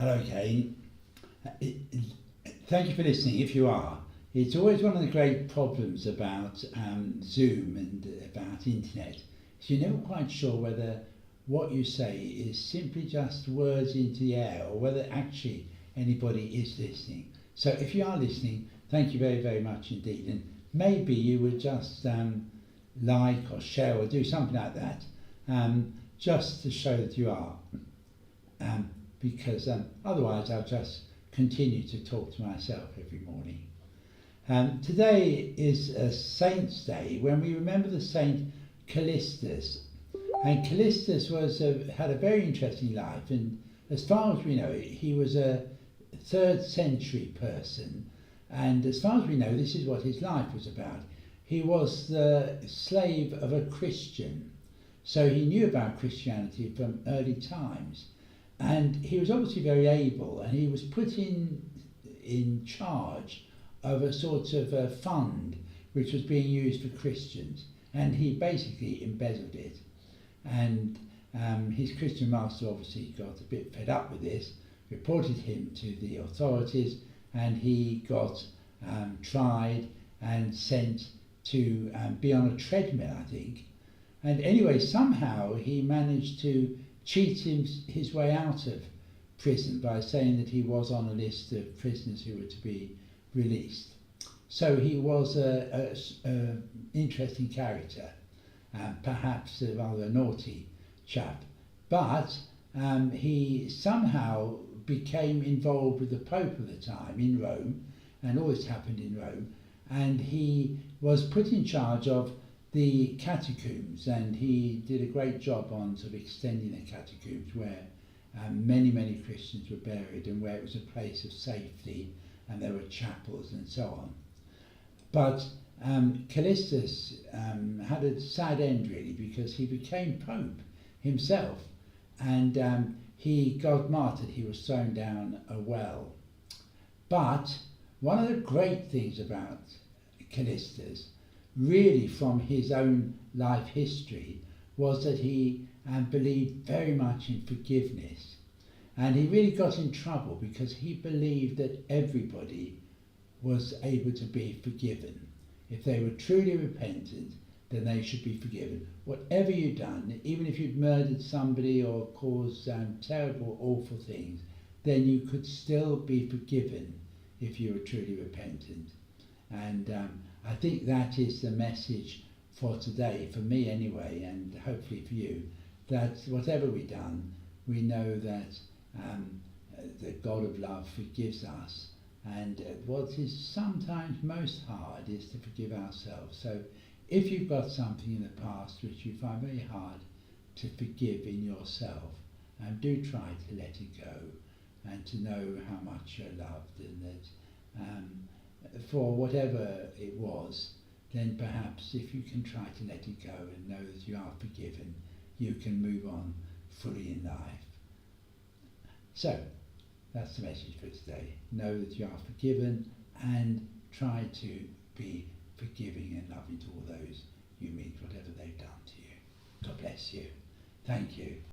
Hello, Kane. Thank you for listening. If you are, it's always one of the great problems about Zoom and about internet. So you're never quite sure whether what you say is simply just words into the air or whether actually anybody is listening. So if you are listening, thank you very, very much indeed. And maybe you would just like or share or do something like that just to show that you are. Because otherwise I'll just continue to talk to myself every morning. Today is a Saint's Day when we remember the Saint Callistus. And Callistus had a very interesting life, and as far as we know, he was a 3rd century person. And as far as we know, this is what his life was about. He was the slave of a Christian, so he knew about Christianity from early times. And he was obviously very able, and he was put in charge of a sort of a fund which was being used for Christians, and he basically embezzled it. And his Christian master obviously got a bit fed up with this, reported him to the authorities, and he got tried and sent to be on a treadmill, I think. And anyway, somehow he managed to cheat his way out of prison by saying that he was on a list of prisoners who were to be released. So he was an interesting character, perhaps a rather naughty chap, but he somehow became involved with the Pope of the time in Rome, and all this happened in Rome, and he was put in charge of the catacombs, and he did a great job on sort of extending the catacombs where many Christians were buried and where it was a place of safety and there were chapels and so on. But Callistus had a sad end really, because he became Pope himself, and he got martyred. He was thrown down a well. But one of the great things about Callistus, really from his own life history, was that he believed very much in forgiveness. And he really got in trouble because he believed that everybody was able to be forgiven. If they were truly repentant, then they should be forgiven. Whatever you'd done, even if you'd murdered somebody or caused terrible, awful things, then you could still be forgiven if you were truly repentant. And I think that is the message for today, for me anyway, and hopefully for you, that whatever we've done, we know that the God of love forgives us. And what is sometimes most hard is to forgive ourselves. So if you've got something in the past which you find very hard to forgive in yourself, do try to let it go and to know how much you're loved, and that for whatever it was, then perhaps if you can try to let it go and know that you are forgiven, you can move on fully in life. So that's the message for today. Know that you are forgiven and try to be forgiving and loving to all those you meet, whatever they've done to you. God bless you. Thank you.